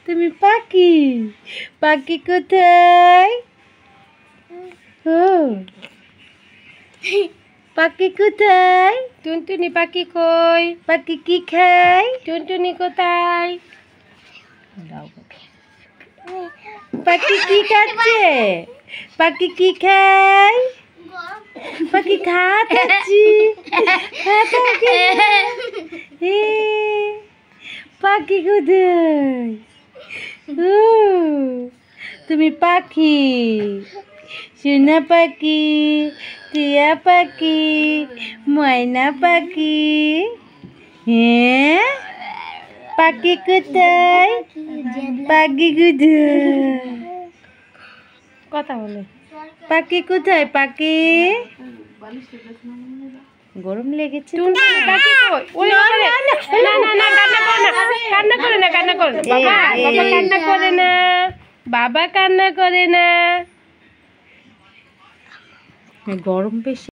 তুমি পাখি, পাখি কোথায়? ও পাখি কোথায়? টুনটুনি পাখি কই? পাখি কি খায়? টুনটুনি কোথায়? পাখি কি খাচ্ছে? পাখি কি খায়? পাখি খাচ্ছি। পাখি কোথায়? তুমি পাখি, সোনা পাখি, টিয়া পাখি, ময়না পাখি। হ্যাঁ, পাখি কোথায়? পাখি কোথায়? কথা বলে। পাখি কোথায়? পাখি গরম লেগেছে। বাবা কান্না করে না, গরম বেশি।